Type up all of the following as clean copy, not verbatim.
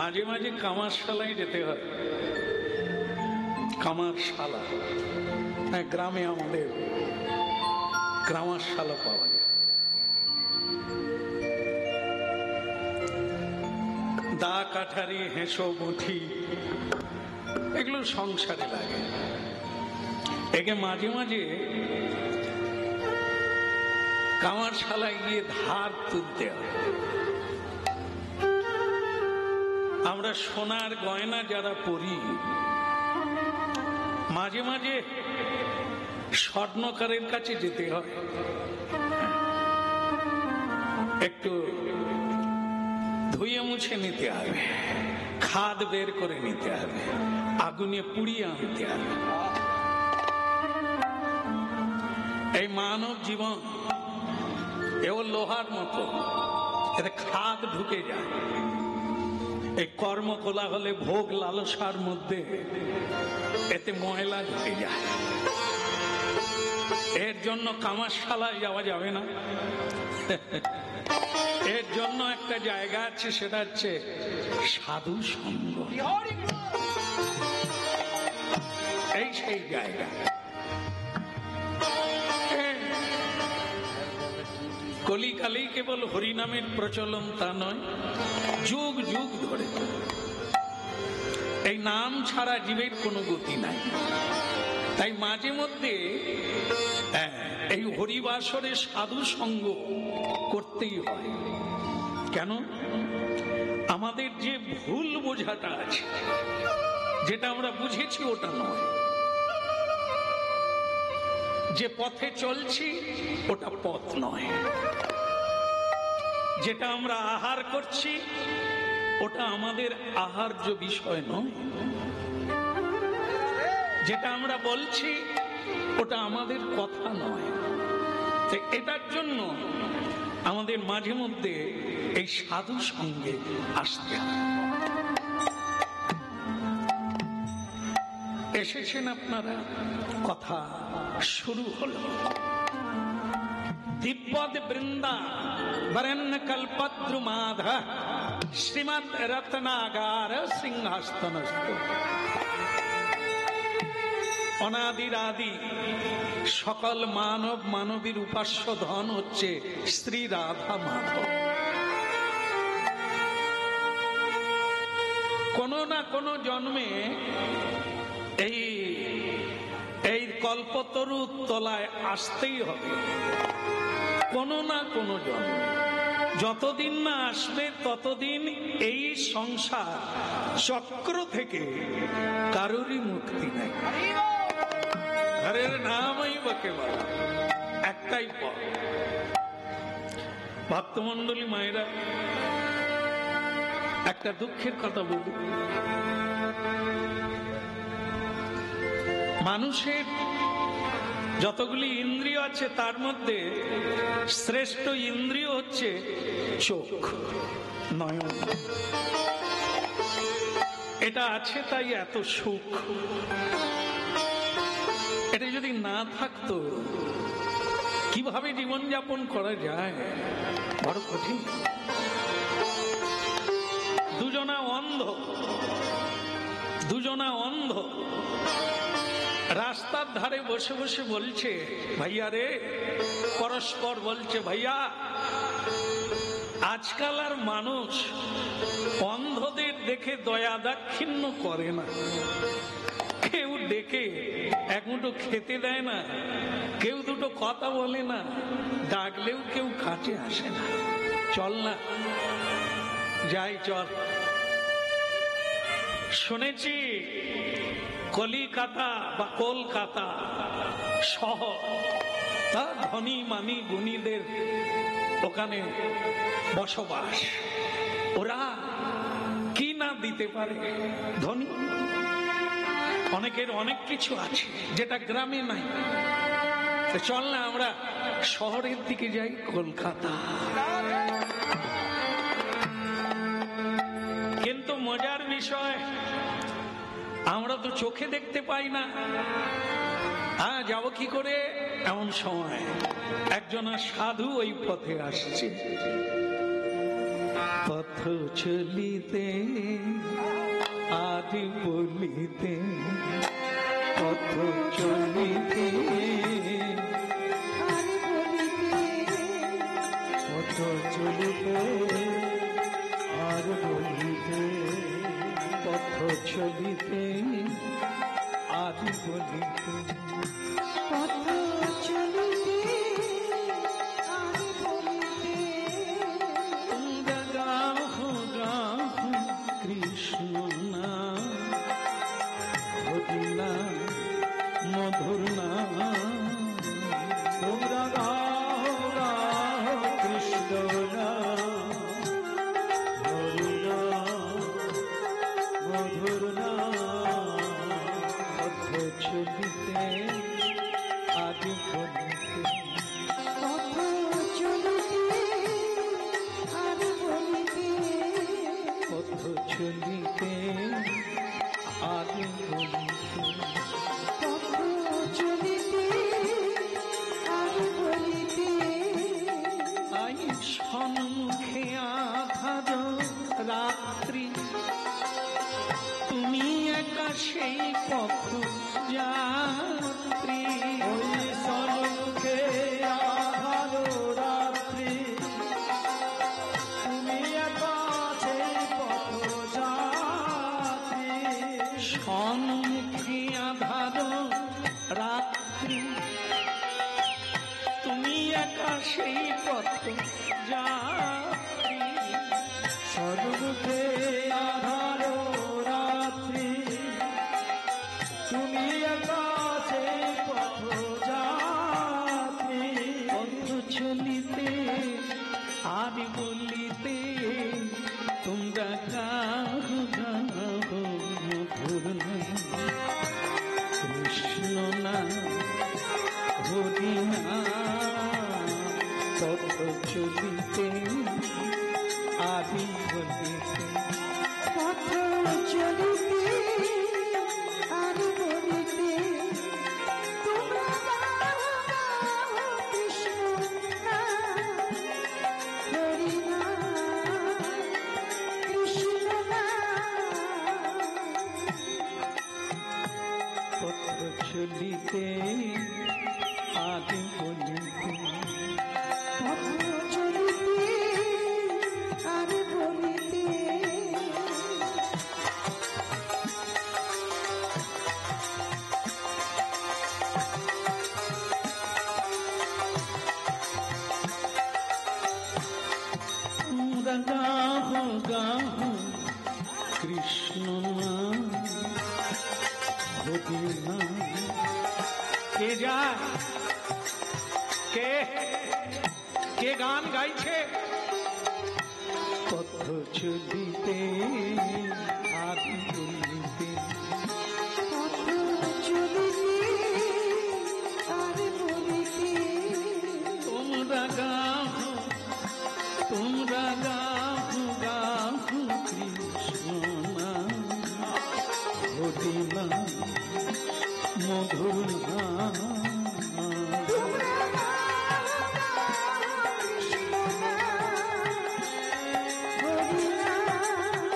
মাঝে মাঝে কামারশালায় যেতে হয়। কামারশালা, হ্যাঁ, গ্রামে আমাদের কামারশালা পাওয়া যায়। দা কাঠারি, হেঁসো, মুঠি, এগুলো সংসারে লাগে। একে মাঝে মাঝে কামারশালায় গিয়ে ধার তুলতে হয়। আমরা সোনার গয়না যারা পরি, মাঝে মাঝে স্বর্ণকারের কাছে যেতে হয়, একটু ধুয়ে মুছে নিতে হবে, খাদ বের করে নিতে হবে, আগুনে পুড়িয়ে আনতে হবে। এই মানব জীবন এও লোহার মতো, এতে খাদ ঢুকে যায়। এই কর্মকলা হলে ভোগ লালসার মধ্যে এতে ময়লা ঢুকে যায়। এর জন্য কামারশালায় যাওয়া যাবে না। এর জন্য একটা জায়গা আছে, সেটা হচ্ছে সাধু সঙ্গ। এই সেই জায়গা। কলিকালেই কেবল হরিনামের প্রচলন তা নয়, যুগ যুগ ধরে এই নাম ছাড়া জীবের কোনো গতি নাই। তাই মাঝে মধ্যে এই হরিবাসরে সাধু সঙ্গ করতেই হয়। কেন? আমাদের যে ভুল বোঝাটা আছে, যেটা আমরা বুঝেছি ওটা নয়, যে পথে চলছি ওটা পথ নয়, যেটা আমরা আহার করছি ওটা আমাদের আহার্য বিষয় নয়, যেটা আমরা বলছি ওটা আমাদের কথা নয়। এটার জন্য আমাদের মাঝে মধ্যে এই সাধু সঙ্গে আসতে হয়। এসেছেন আপনারা, কথা শুরু হলো। দিব্যদ বৃন্দা বরেণ্য কল্পদ্রু মাধা শ্রীমদ রত্নাগার সিংহাস্তনস্থ। অনাদির আদি সকল মানব মানবীর উপাস্য ধন হচ্ছে শ্রী রাধা মাধব। কোন না কোন জন্মে এই কল্পতরু তলায় আসতেই হবে, কোন না কোন জন্মে। যতদিন না আসবে ততদিন এই সংসার চক্র থেকে কারোরই মুক্তি নাই। হরের নামই বাকে বলা, একটাই পথ। ভক্তমন্ডলী মায়েরা, একটা দুঃখের কথা বলি। মানুষের যতগুলি ইন্দ্রিয় আছে তার মধ্যে শ্রেষ্ঠ ইন্দ্রিয় হচ্ছে চোখ, নয়ন। এটা আছে তাই এত সুখ। এটা যদি না থাকতো কিভাবে জীবনযাপন করা যায়? বড় কঠিন। দুজনা অন্ধ রাস্তার ধারে বসে বসে বলছে, ভাইয়া রে, পরস্পর বলছে, ভাইয়া আজকাল আর মানুষ অন্ধদের দেখে দয়া দাক্ষিণ্য করে না। কেউ ডেকে এক মুঠো খেতে দেয় না, কেউ দুটো কথা বলে না, ডাকলেও কেউ কাছে আসে না। চল না যাই, চল। শুনেছি কলিকাতা বা কলকাতা শহর, ধনী মানি গুণীদের ওখানে বসবাস। ওরা কি না দিতে পারে? ধনী, অনেকের অনেক কিছু আছে যেটা গ্রামে নাই। চল না আমরা শহরের দিকে যাই, কলকাতা। কিন্তু মজার বিষয়, আমরা তো চোখে দেখতে পাই না। যাব কি করে? এমন সময় একজন সাধু ওই পথে আসছে। পথ চলিতে আদি বলিতে পথ চলিতে পথ চলিতে আর বলিতে পথ চলিতে আদি বলিতে পথ চলিতে আদি বলিতে তোমরা গাহো গাহো কৃষ্ণ নাম হরি নাম মধুর নাম তোমরা গাহো গাহো কৃষ্ণ নাম হরি নাম মধুর নাম পথ চলিতে আদি বলিতে পথ চলিতে আদি বলিতে পথ চলিতে আদি বলিতে পথ চলিতে আদি বলিতে আই সম্মুখে আধার রাত্রি তুমি একা সেই পথ যাত্রী ওই সম্মুখে আধার রাত্রি তুমি একা সেই পথ যাত্রী সম্মুখে আধার রাত্রি তুমি একা সেই পথ যাত্রী সর্বকে আধার রাত্রি তুমি একা সেই পথ যাত্রী পথ চলিতে আদি বলিতে তোমরা গাহো গাহো মধুর নাম কৃষ্ণ নাম হরি নাম পথ চলিতে আদি বলিতে পথ চলিতে আদি বলিতে তোমরা গাহো কৃষ্ণ নাম হরি নাম কৃষ্ণ নাম পথ চলিতে আদি বলিতে পথ চলিতে আদি বলিতে তোমরা গাহো গাহো কৃষ্ণ নাম হরি নাম কে যায় কে গান গাইছে পথ চলিতে আদি বলিতে পথ চলিতে আদি বলিতে তোমরা গাহো গাহো কৃষ্ণ নাম হরি নাম মধুর নাম তোমরা গাহো কৃষ্ণ নাম হরি নাম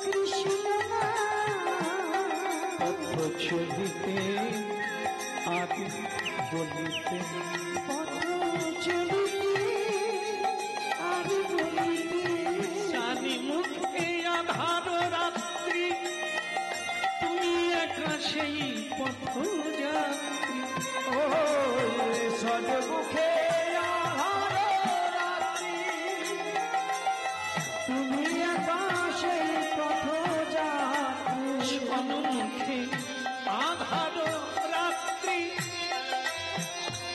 কৃষ্ণ নাম পথ চলিতে আদি বলিতে পথ চলিতে আদি বলিতে জানি মুখে আধার রাত্রি তুমি একা সেই পথ যাত্রী ও সর্বমুখে আধার রাত্রি তুমি একা সেই পথ যাত্রী সম্মুখে আধার রাত্রি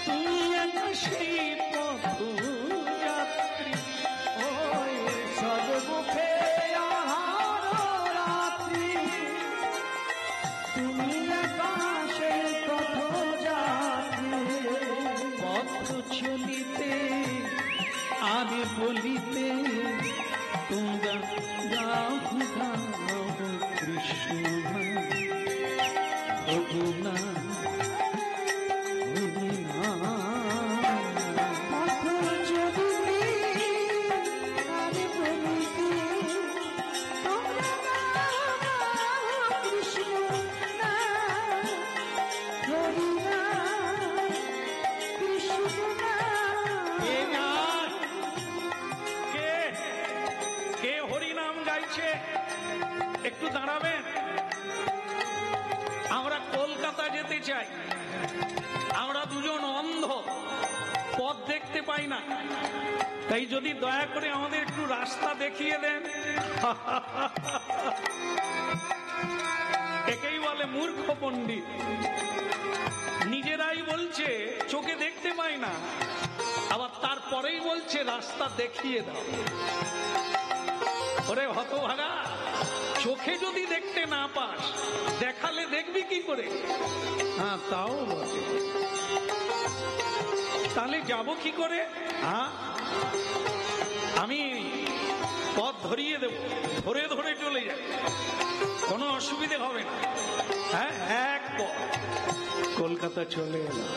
তুমি একা সেই পথ যাত্রী ওই সর্বমুখে আহার রাত্রি তুমি একা সেই পথ যাত্রী পথ চলিতে আদি বলিতে তোমরা গাহো গাহো কৃষ্ণ নাম হরি নাম হরি নাম পথ চলিতে আদি বলিতে তোমরা গাহো আছে, একটু দাঁড়াবেন। আমরা কলকাতা যেতে চাই, আমরা দুজন অন্ধ, পথ দেখতে পাই না, তাই যদি দয়া করে আমাদের একটু রাস্তা দেখিয়ে দেন। একেই বলে মূর্খ পণ্ডিত। নিজেরাই বলছে চোখে দেখতে পাই না, আবার তারপরেই বলছে রাস্তা দেখিয়ে দাও। ওরে হতভাগা, চোখে যদি দেখতে না পাস, দেখালে দেখবি কি করে? হ্যাঁ, তাও বটে। তাহলে যাব কি করে? হ্যাঁ, আমি পথ ধরিয়ে দেব, ধরে ধরে চলে যাব, কোনো অসুবিধে হবে না। হ্যাঁ, এক পথ। কলকাতা চলে এলাম।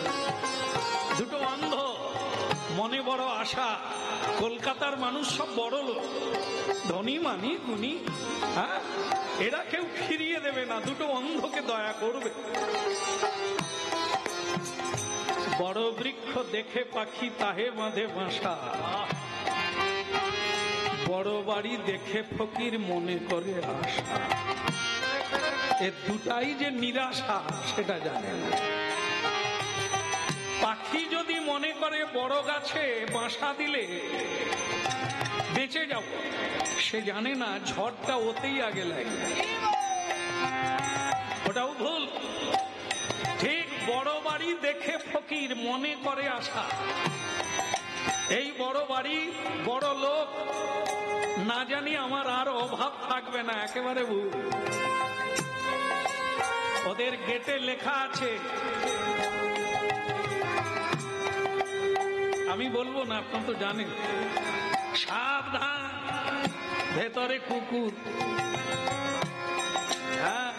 দুটো অন্ধ, মনে বড় আশা। কলকাতার মানুষ সব বড় লোক, ধনী মানি গুণী। হ্যাঁ, এরা কেউ ফিরিয়ে দেবে না, দুটো অন্ধকে দয়া করবে। বড় বৃক্ষ দেখে পাখি তাহে বাঁধে বাসা, বড় বাড়ি দেখে ফকির মনে করে আশা। এ দুটাই যে নিরাশা সেটা জানে না। পাখি যদি মনে করে বড় গাছে বাসা দিলে বেঁচে যাব, সে জানে না ঝড়টা ওতেই আগে লাগে। ওটাও ভুল। ঠিক বড় বাড়ি দেখে ফকির মনে করে আশা। এই বড় বাড়ি, বড় লোক, না জানি আমার আর অভাব থাকবে না, একেবারে ভুল। ওদের গেটে লেখা আছে, আমি বলবো না, আপনি তো জানেন, সাবধান ভেতরে কুকুর। হ্যাঁ,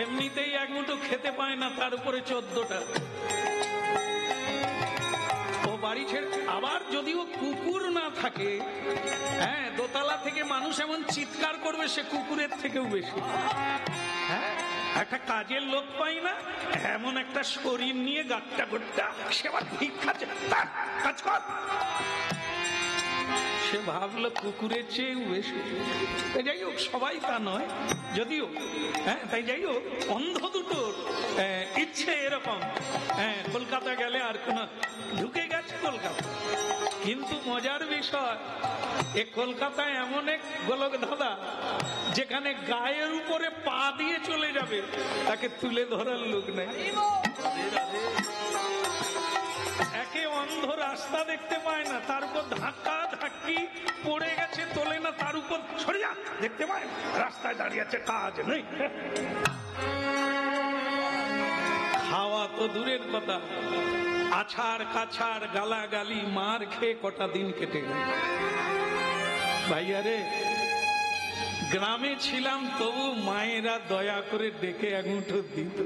এমনিতেই এক মুঠো খেতে পায় না, তার উপরে 14টা। ও বাড়ি ছেড়ে, আবার যদিও কুকুর না থাকে, হ্যাঁ, দোতলা থেকে মানুষ এমন চিৎকার করবে সে কুকুরের থেকেও বেশি। হ্যাঁ, একটা কাজের লোক পাই না, এমন একটা শরীর নিয়ে গাট্টা গোট্টা, সে আবার ভিক্ষা কাজ কর। সে ভাবলো কুকুরের চেয়েও বেশি। যাই হোক, সবাই তা নয় যদিও। হ্যাঁ, তাই যাই হোক, অন্ধ দুটোর ইচ্ছে এরকম। হ্যাঁ, কলকাতা গেলে আর কোন, ঢুকে গেছে কলকাতা। কিন্তু মজার বিষয়, এ কলকাতায় এমন এক গোলক ধাঁধা, যেখানে গায়ের উপরে পা দিয়ে চলে যাবে, তাকে তুলে ধরার লোক নেই। একে অন্ধ রাস্তা দেখতে পায় না, তার উপর ধাক্কা ধাক্কি পড়ে গেছে, তোলে না, তার উপর সরে যা, দেখতে পায় রাস্তায় দাঁড়িয়ে আছে, কাজ নেই। খাওয়া তো দূরের কথা, আছাড় কাছাড় গালাগালি মার খেয়ে কটা দিন কেটে গেল। ভাইয়া রে, গ্রামে ছিলাম তবু মায়েরা দয়া করে ডেকে এক মুঠো দিত।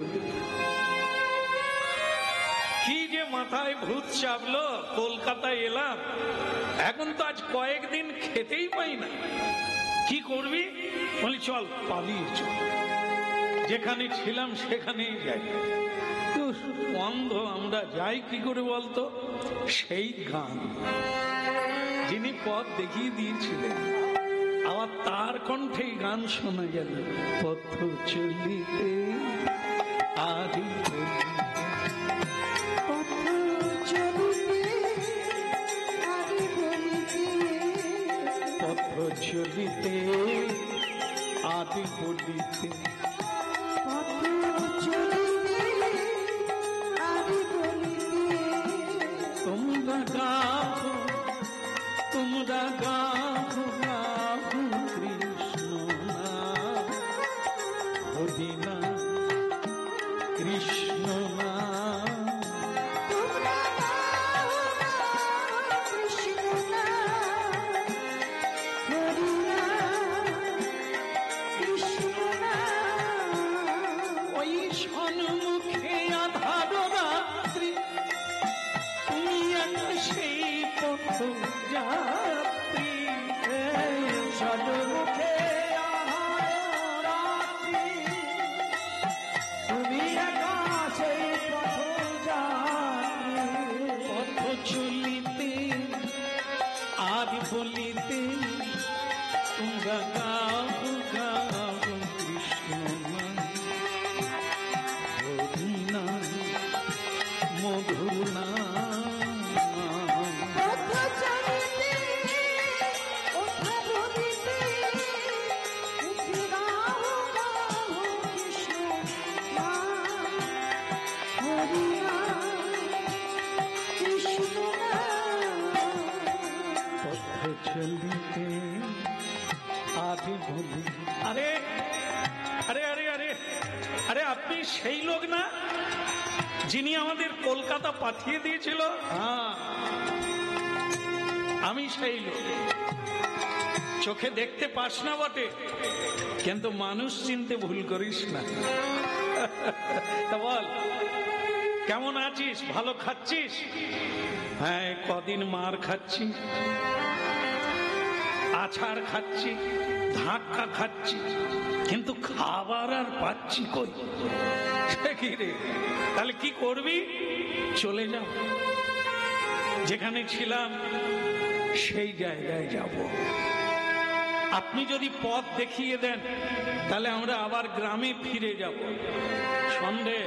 কি যে মাথায় ভূত চাপলো, কলকাতায় এলাম, এখন তো আজ কয়েকদিন খেতেই পাই না। কি করবি? বলি চল পালিয়ে চল, যেখানে ছিলাম সেখানেই যাই। অন্ধ আমরা যাই কি করে বলতো? সেই গান, যিনি পথ দেখিয়ে দিয়েছিলেন, আবার তার কণ্ঠেই গান শোনা গেল। পথ চলিতে আদি পথ চলিতে আদি বলিতে, তোমরা গাও, তোমরা গাও, গাও কৃষ্ণ নাম, হরি নাম, কৃষ্ণ নাম। ওই সন্মুখে আধার রাত্রি, তুমি একটা সেই পথ যাত্রী। সন্মুখে আধার রাত্রি, তুমি একা আরে আরে আরে আরে আরে আপনি সেই লোক না যিনি আমাদের কলকাতা পাঠিয়ে দিয়েছিল? হ্যাঁ, আমি সেই লোক। চোখে দেখতে পাস না বটে, কিন্তু মানুষ চিনতে ভুল করিস না। তা বল, কেমন আছিস? ভালো খাচ্ছিস? হ্যাঁ, কদিন মার খাচ্ছি, আছাড় খাচ্ছি, ধাক্কা খাচ্ছি, কিন্তু খাবার আর পাচ্ছি কই? কি রে, তাহলে কি করবি? চলে যাও, যেখানে ছিলাম সেই জায়গায় যাব। আপনি যদি পথ দেখিয়ে দেন তাহলে আমরা আবার গ্রামে ফিরে যাব। সন্দেহ,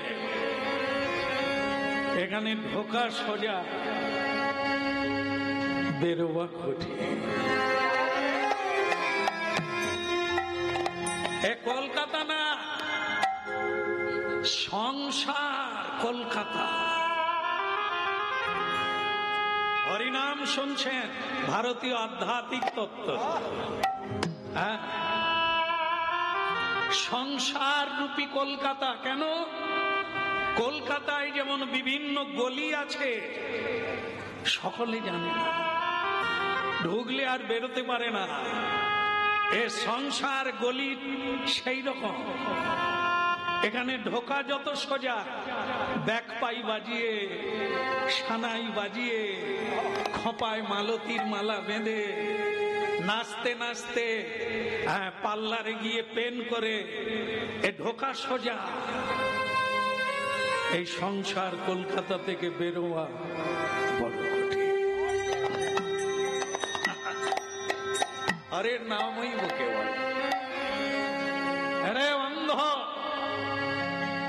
এখানে ঢোকা সোজা, বেরোবা কঠিন। এ কলকাতা না, সংসার কলকাতা। হরিনাম শুনছেন, ভারতীয় আধ্যাত্মিক তত্ত্ব। হ্যাঁ, সংসার রূপী কলকাতা। কেন? কলকাতায় যেমন বিভিন্ন গলি আছে, সকলে জানে না, ঢুকলে আর বেরোতে পারে না। এ সংসার গলি সেই রকম। এখানে ঢোকা যত সোজা, ব্যাকপাই বাজিয়ে, সানাই বাজিয়ে, খোঁপায় মালতীর মালা বেঁধে, নাচতে নাচতে পার্লারে গিয়ে পেন করে, এ ঢোকা সোজা। এই সংসার কলকাতা থেকে বেরোয়া বড় কঠিন। আরে নামই বকে বলে, আরে অন্ধ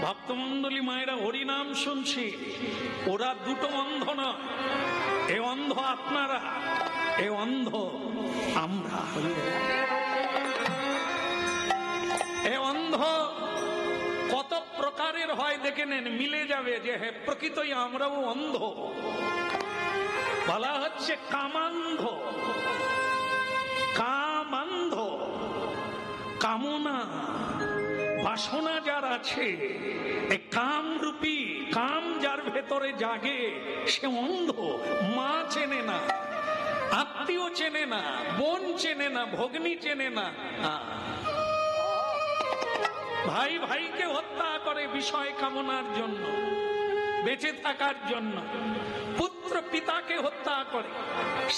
ভক্তমন্ডলী মায়েরা হরিনাম শুনছি, ওরা দুটো অন্ধ নয়। এ অন্ধ আপনারা, এ অন্ধ আমরা। এ অন্ধ কত প্রকারের হয় দেখে নেন, মিলে যাবে যে হ্যাঁ প্রকৃতই আমরাও অন্ধ। বলা হচ্ছে কামান্ধ। কামান্ধ, কামনা বাসনা যার আছে, এই কামরূপী, কাম যার ভেতরে জাগে, সে অন্ধ। মা চেনে না, আত্মীয় চেনে না, বোন চেনে না, ভগ্নী চেনে না। ভাই ভাইকে হত্যা করে বিষয় কামনার জন্য, বেঁচে থাকার জন্য। পুত্র পিতাকে হত্যা করে,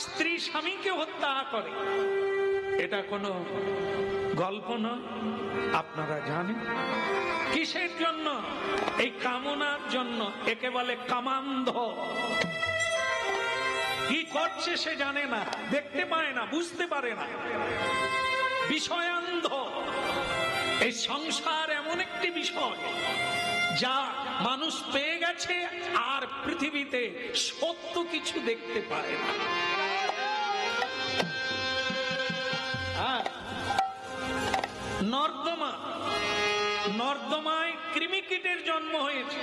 স্ত্রী স্বামীকে হত্যা করে। এটা কোনো গল্প নয়, আপনারা জানেন। কিসের জন্য? এই কামনার জন্য। একে বলে কামান্ধ। কি করছে সে জানে না, দেখতে পায় না, বুঝতে পারে না, বিষয়ান্ধ। এই সংসার এমন একটি বিষয় যা মানুষ পেয়ে গেছে আর পৃথিবীতে সত্য কিছু দেখতে পায় না। নর্দমা, নর্দমায় কৃমিকীটের জন্ম হয়েছে।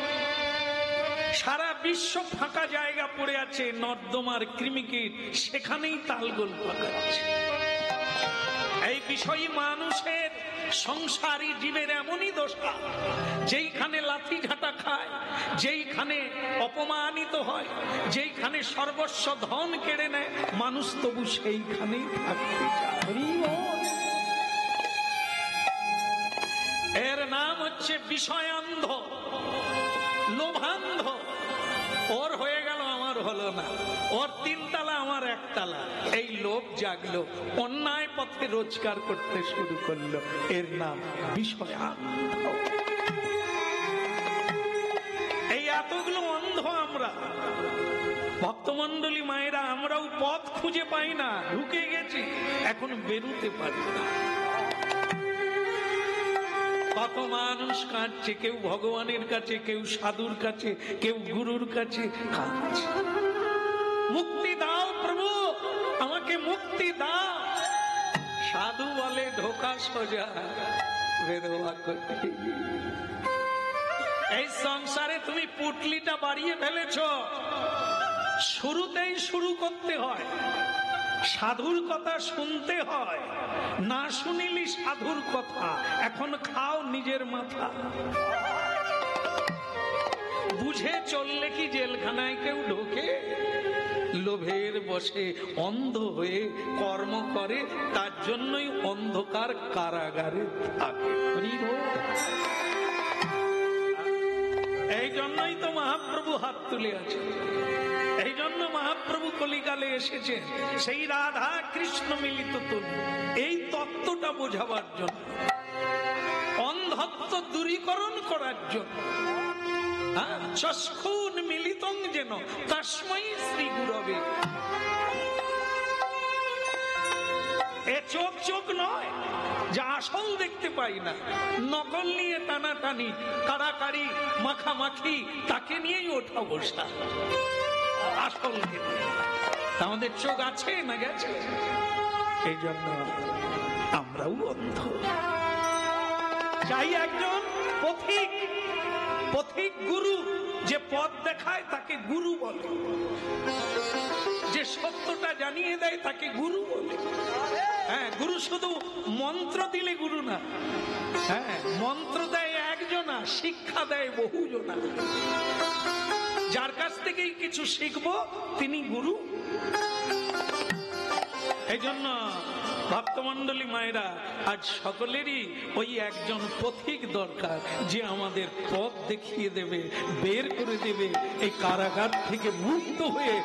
সারা বিশ্ব ফাঁকা জায়গা পড়ে আছে, নর্দমার কৃমিকীট সেখানেই তালগোল পাকাচ্ছে। এই বিষয় মানুষের, সংসারী জীবের এমনই দশা, যেইখানে লাথি ঝাঁটা খায়, যেইখানে অপমানিত হয়, যেইখানে সর্বস্ব ধন কেড়ে নেয়, মানুষ তবু সেইখানেই থাকতে চায়। এর নাম হচ্ছে বিষয়ান্ধ, লোভান্ধ। ওর হয়ে গেল, আমার হলো না, ওর 3 তালা আমার 1 তালা। এই লোভ জাগলো, অন্যায় পথে রোজগার করতে শুরু করলো। এর নাম বিষয়ান্ধ। এই এতগুলো অন্ধ আমরা, ভক্তমন্ডলী মায়েরা, আমরাও পথ খুঁজে পাই না, ঢুকে গেছি, এখন বেরোতে পারি না। কত মানুষ কাঁদছে, কেউ ভগবানের কাছে, কেউ সাধুর কাছে, কেউ গুরুর কাছে কাঁদছে। মুক্তি দাও প্রভু, আমাকে মুক্তি দাও। সাধু বলে ঢোকা সোজা, বেরোয়া কঠিন। এই সংসারে তুমি পুটলিটা বাড়িয়ে ফেলেছ, শুরুতেই শুরু করতে হয়, সাধুর কথা শুনতে হয়, না শুনিলি সাধুর কথা, এখন খাও নিজের মাথা। বুঝে চললে কি জেলখানায় কেউ ঢোকে? লোভের বশে অন্ধ হয়ে কর্ম করে, তার জন্যই অন্ধকার কারাগারে থাকে। এই জন্যই তো মহাপ্রভু হাত তুলে আছে, এই জন্য মহাপ্রভু কলিকালে এসেছেন, সেই রাধা কৃষ্ণ মিলিত তনু, এই তত্ত্বটা বোঝাবার জন্য, অন্ধত্ব দূরীকরণ করার জন্য। চক্ষুন মিলিতং যেন তস্মৈ শ্রী গুরবে। এ চোখ চোখ নয়, যা আসল দেখতে পাই না, নকল নিয়ে টানাটানি, কাড়াকাড়ি, মাখামাখি, তাকে নিয়েই ওঠা বসা, আসল আমাদের চোখ আছে না গেছে। এই জন্য আমরাও অন্ধ। চাই একজন পথিক, পথিক গুরু, যে পথ দেখায় তাকে গুরু বলে, যে সত্যটা জানিয়ে দেয় তাকে গুরু বলে। হ্যাঁ, গুরু শুধু মন্ত্র দিলে গুরু না, হ্যাঁ, মন্ত্র দেয় একজনা, শিক্ষা দেয় বহুজনা। যার কাছ থেকেই কিছু শিখবো তিনি গুরু। এই জন্য ভক্তমন্ডলী মায়েরা, আজ সকলেরই ওই একজন পথিক দরকার, যে আমাদের পথ দেখিয়ে দেবে, বের করে দেবে এই কারাগার থেকে মুক্ত হয়ে।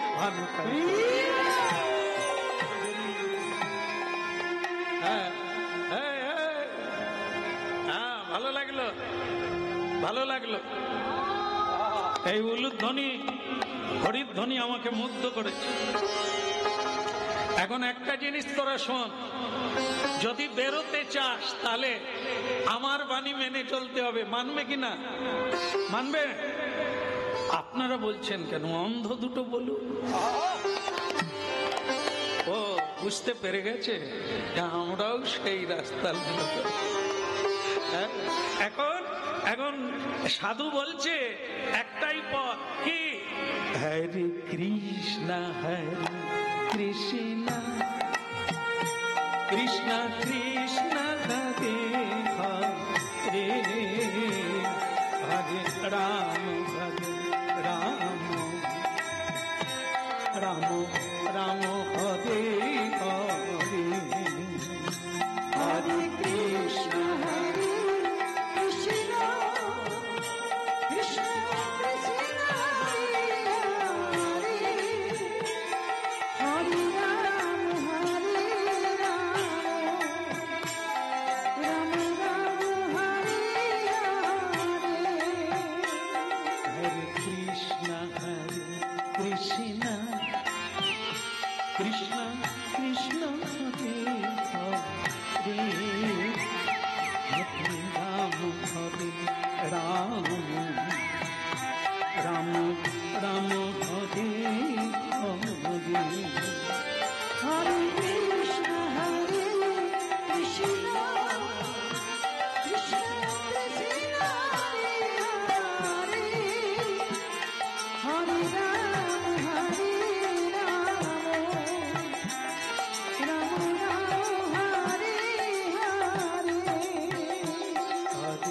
ভালো লাগলো, ভালো লাগলো। এই উলুধ্বনি, হরির ধ্বনি আমাকে মুগ্ধ করেছে। এখন একটা জিনিস তোরা শোন, যদি বেরোতে চাস তাহলে আমার বাণী মেনে চলতে হবে। মানবে কিনা? মানবে? আপনারা বলছেন কেন? অন্ধ দুটো বলুন। ও বুঝতে পেরে গেছে, আমরাও সেই রাস্তার লোক। এখন এখন সাধু বলছে একটাই পথ, কি? হরে কৃষ্ণ হরে কৃষ্ণ কৃষ্ণ কৃষ্ণ হরে হরে, হরে রাম হরে রাম, রাম রাম হরে হরে, হরে কৃষ্ণ হরে কৃষ্ণ কৃষ্ণ কৃষ্ণ হরে হরে, হরে রাম হরে রাম, রাম রাম হরে হরে, হরে কৃষ্ণ হরে কৃষ্ণ কৃষ্ণ কৃষ্ণ হরে হরে, হরে রাম হরে রাম, রাম রাম হরে হরে, হরে কৃষ্ণ হরে কৃষ্ণ কৃষ্ণ কৃষ্ণ হরে হরে, হরে রাম হরে রাম, রাম রাম হরে হরে।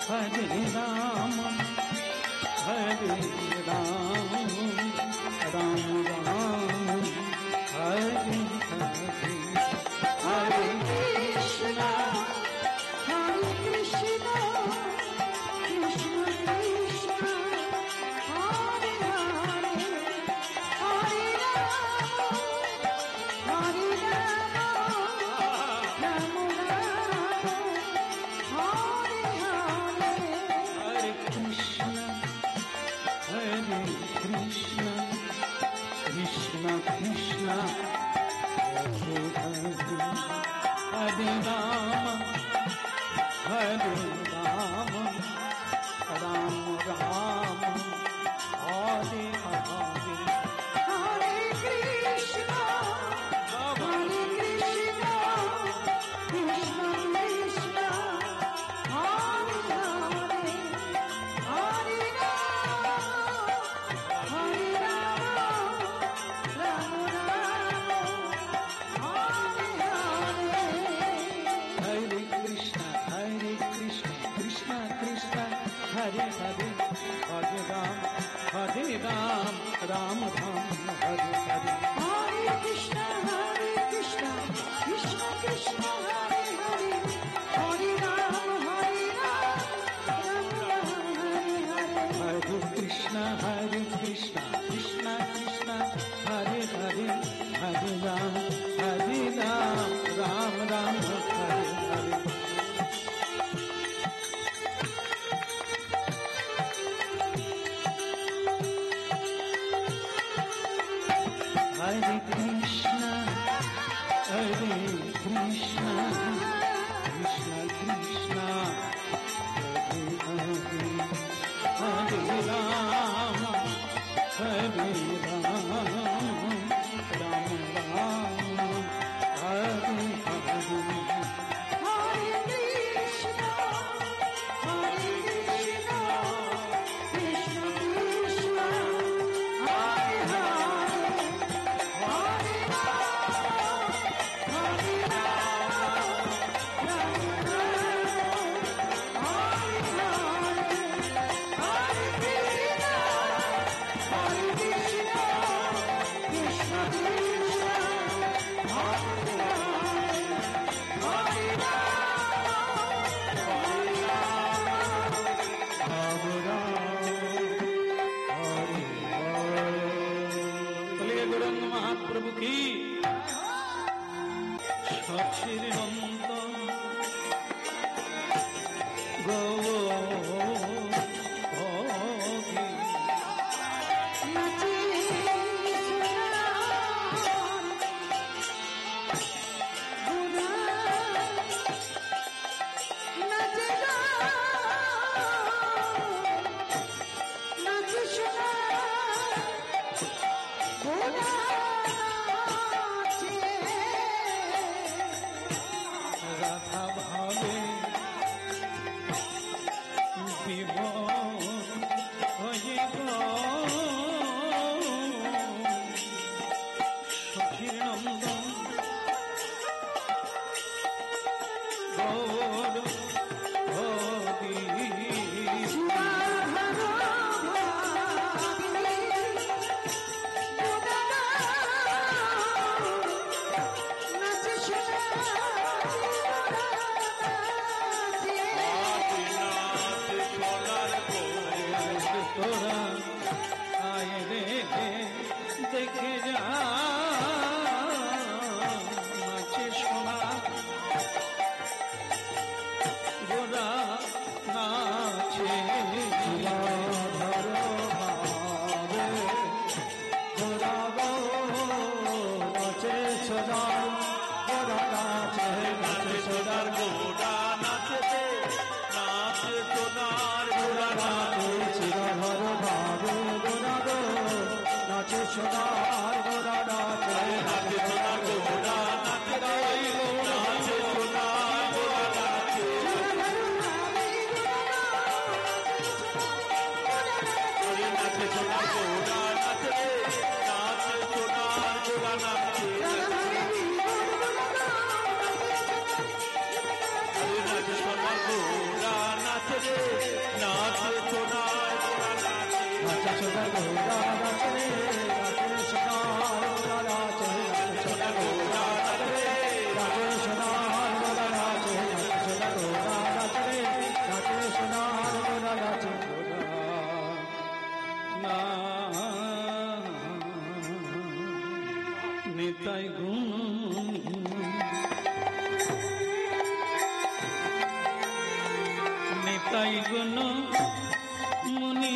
हरे राम हरे राम राम राम हरे हरे हरे कृष्णा हरे Krishna Krishna Krishna Hare Hare Hare Hare Ram, Hare Ram, Ram Ram, Hare Hare. Hare Krishna, Hare Krishna, Krishna Krishna, Hare Hare, Hare Ram, Hare Ram, Ram Ram, Hare Hare. Hare Krishna, Hare Krishna, Krishna Krishna, Hare Hare, Hare Rama, Hare Rama, Rama Rama, Hare बोलिए गौरंग महाप्रभु की सचिर नंदन गौरी নাচে রাধা ভাবে বিভোর হয়ে সখীর নন্দন গৌর হরি তোরা আয় রে দেখে যা নাচে সোনা গোরা নাচে ধর ভাবে গোরা গো নাচে সোনা গোরা নাচে নাচে সোনার গোরা নাচে নাচে সোনার গোরা নাচে চিরধর ভাবে গোরা গো নাচে সোনার গোরা নাচে নাচে সোনার গোরা নাচে নাচে সোনার গোরা নাচে নাচে সোনার গোরা নাচে নাচে সোনার গোরা নাচে নাচে সোনার গোরা নাচে নাচে সোনার গোরা নাচে নাচে সোনার গোরা নাচে নাচে সোনার গোরা নাচে নাচে সোনার গোরা নাচে নাচে সোনার গোরা নাচে নাচে সোনার গোরা নাচে নাচে সোনার গোরা নাচে না নিতাই গুণ নিতাই গুণ মুনি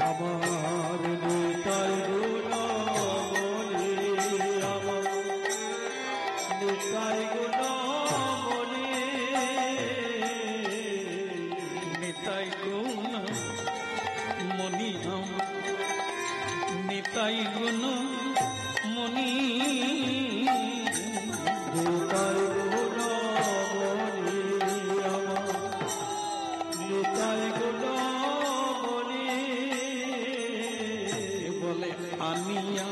আমার নিতাই গুণ বলি আমার নিতাই গুণ বলি নিতাই গুণ মুনি নিতাই গুণ মুনি নিতাই গুণ বলি আমার নিতাই গুণ বলি বলে আনিয়া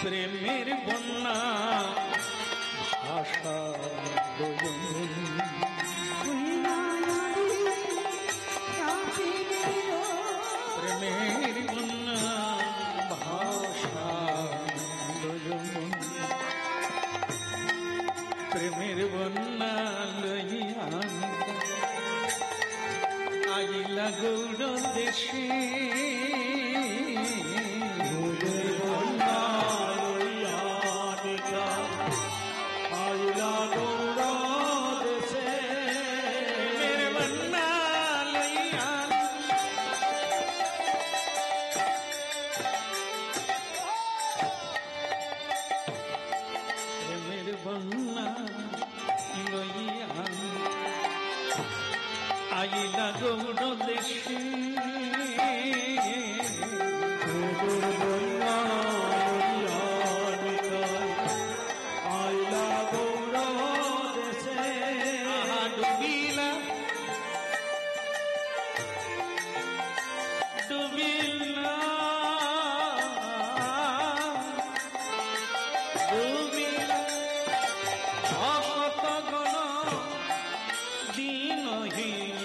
প্রেমের বন্যা আশা প্রেমের বন্যা ভাষা প্রেমের বন্যা লইয়া আইলা গৌর দেশে আইলা গৌর দেশে ডুবিলা ডুবিলা ডুবিলা ভক্ত গণ দিনহীন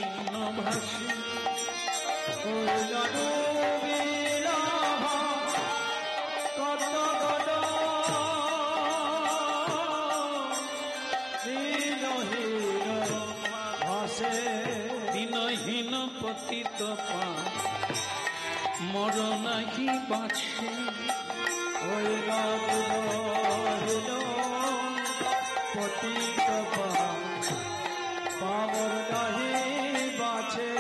ভাসি দিনহীন পতিত পা মর নাহি বাছে পতিত পাবর নাহি বাছে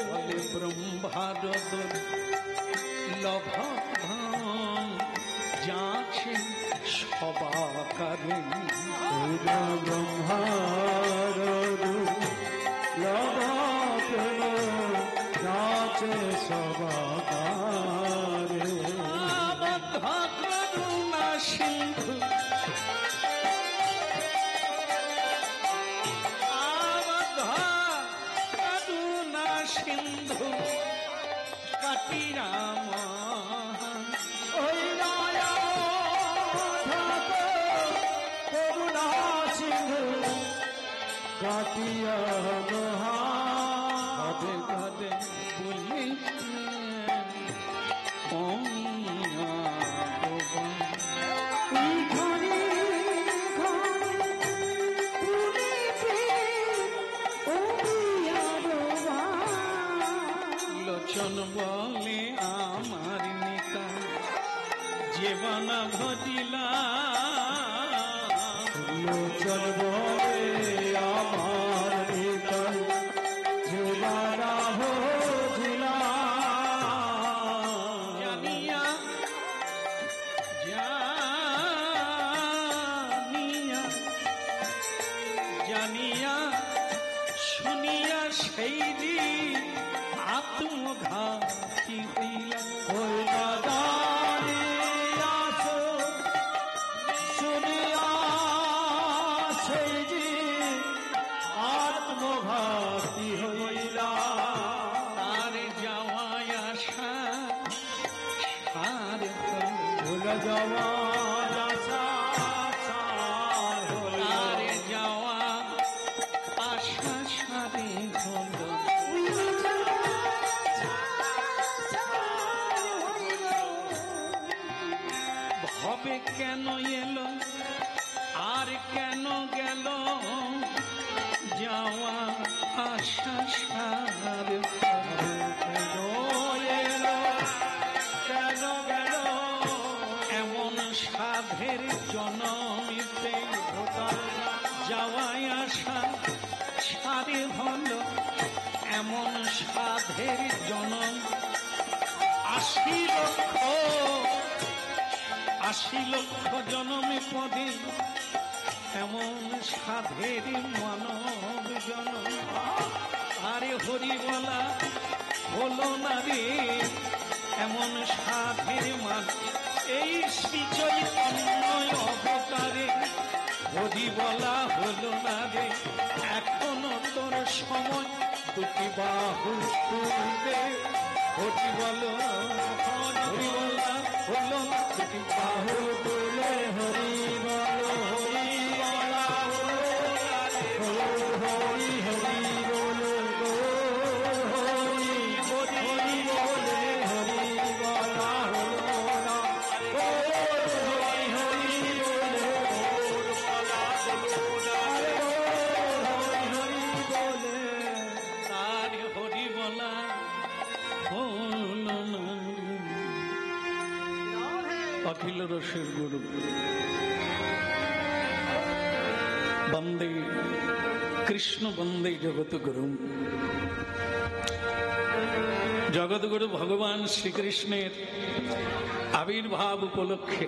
বলে ব্রহ্মার লভ যাচ্ছে সবাকারে ব্রহ্মার নাচে সবাকারে করুণা সিন্ধু করুণা সিন্ধু কাটি রাম ওই রায়া করুণা সিন্ধু কাটিয়া মহা ঘরে ঘরে বলি অমিয়া ঘরে ঘরে তুমি লোচন বলে আমার নেতা জীবনা ঘটিলা লোচন বলে আমার নিতাই জীবনা ভোজিলা জানিয়া জানিয়া জানিয়া শুনিয়া সেই দিন আত্মঘাতী হইলা হইলা দাঁড়িয়াছ শুনিয়া সেই যে আত্মঘাতী হইলা তার যাওয়ায় আসা সার ভুলে যাওয়া আশা সার হইলা। তার যাওয়া আশা সারে হল ভবে কেন এলো আর কেন গেল যাওয়া আশা সার কেন এলো, কেন গেল এমন সাধের জনমিতে যাওয়ায় আসা সারে হল এমন সাধের জনম 80 লক্ষ জনমে পদে এমন সাধের মানব জনম আরে হরি বলা হলো না রে এমন সাধের মান এই শ্রী চৈতন্য অবতারে হরি বলা হলো না রে এখনো তোর সময় দুটি বাহু তুলতে হরি বলো হরি বলা হলো না দুটি বাহু তুলে হরি বলো হরি বলা হরি হরি বলো গো হরি হরি বলে হরি বলা হলো না ও হরি হরি বলে হরি বলা হলো না হরি হরি বলে তার হরি বলা হলো না অখিল রসের গুরু বন্দে কৃষ্ণ বন্দে জগৎগুরু জগৎগুরু ভগবান শ্রীকৃষ্ণের আবির্ভাব উপলক্ষে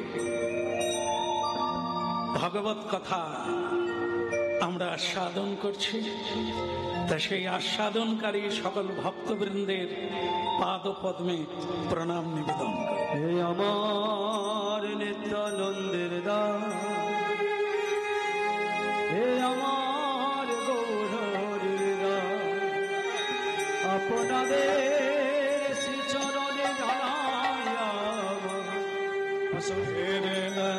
ভগবত কথা আমরা আস্বাদন করছি তা সেই আস্বাদনকারী সকল ভক্তবৃন্দের পাদ পদ্মে প্রণাম নিবেদন করে। হে আমার নিত্যানন্দের দাস, হে আমার গৌরহরির দাস, আপনাদের শ্রীচরণে দাঁড়াইয়া আসেন না।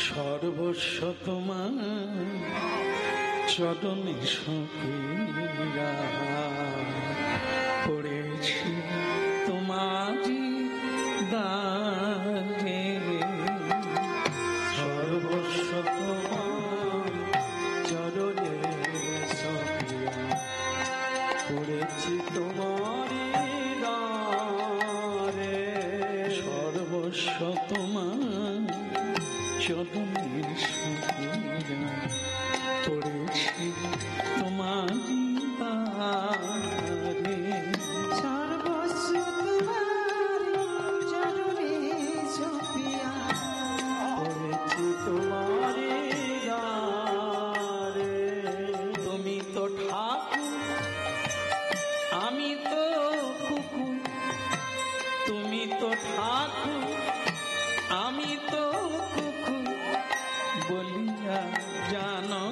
সর্বস্ব তোমার চরণে সপিয়া পড়েছি তোমারি দারে। সর্বস্ব তোমার চরণে সপিয়া পড়েছি তোমারি দ্বারে। সর্বস্ব তোমার চরণের সপিয়া পড়েছি তোমারি দারে। সর্বস্ব তোমার চরণে সপিয়া পড়েছি তোমারি দ্বারে। তুমি তো ঠাকুর আমি তো কুকুর, তুমি তো ঠাকুর আমি তো কুকুর বলিয়া জানো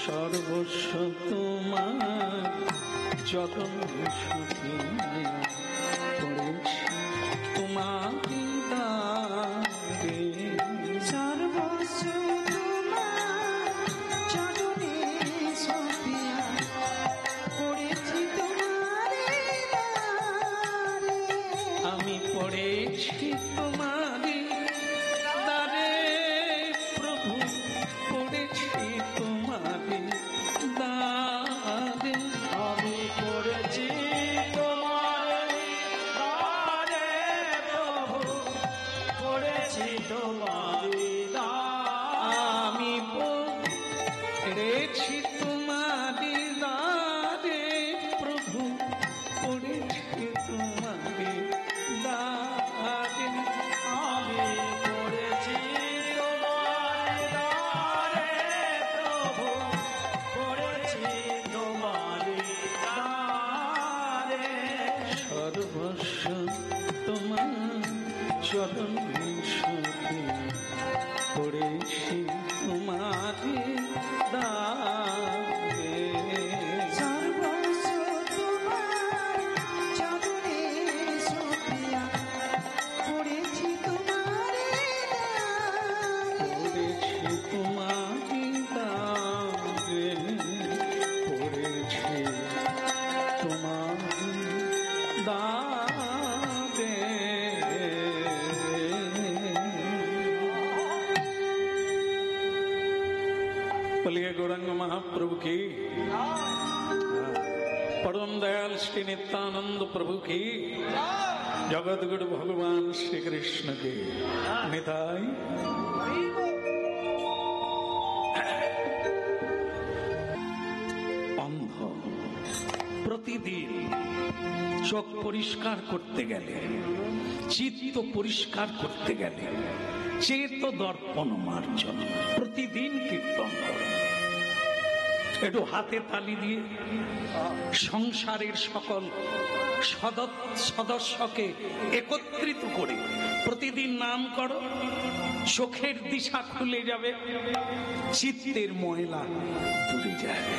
সর্বস্ব তোমার চরণ সপিয়া পড়েছি তোমারি দারে। সর্বস্ব তোমার চরণে সপিয়া পড়েছি তোমারি দ্বারে। আমি পড়েছি তোমারি দ্বারে প্রভু, পড়েছি তোমারি দ্বারে। আমি পড়েছি তোমার দ্বারে প্রভু, পড়েছি তোমার দ্বারে। আমি পড়েছি তোমারি দ্বারে প্রভু, পড়েছি তোমারি দ্বারে। আমি পড়েছি তোমার দ্বারে প্রভু, পড়েছি তোমার দ্বারে। সর্বস্ব তোমার চরণে সপিয়া পড়েছি তোমারি দারে। সর্বস্ব তোমার চরণে সপিয়া পড়েছি তোমারি দ্বারে। পড়েছি তোমারি দারে, পড়েছি তোমারি দারে। বলিए गौरंग महाप्रभु की, परम दयाल श्री नित्यानंद प्रभु की, जगत गुरु भगवान श्री कृष्ण की निताई। অন্ধ প্রতিদিন চোখ পরিষ্কার করতে গেলে, চিত্ত পরিষ্কার করতে গেলে চেত দর্পণ মার্জন প্রতিদিন কীর্তন করে। একটু হাতে তালি দিয়ে সংসারের সকল সদস্যকে একত্রিত করে প্রতিদিন নাম করো। চোখের দিশা খুলে যাবে, চিত্তের ময়লা দূরে যাবে।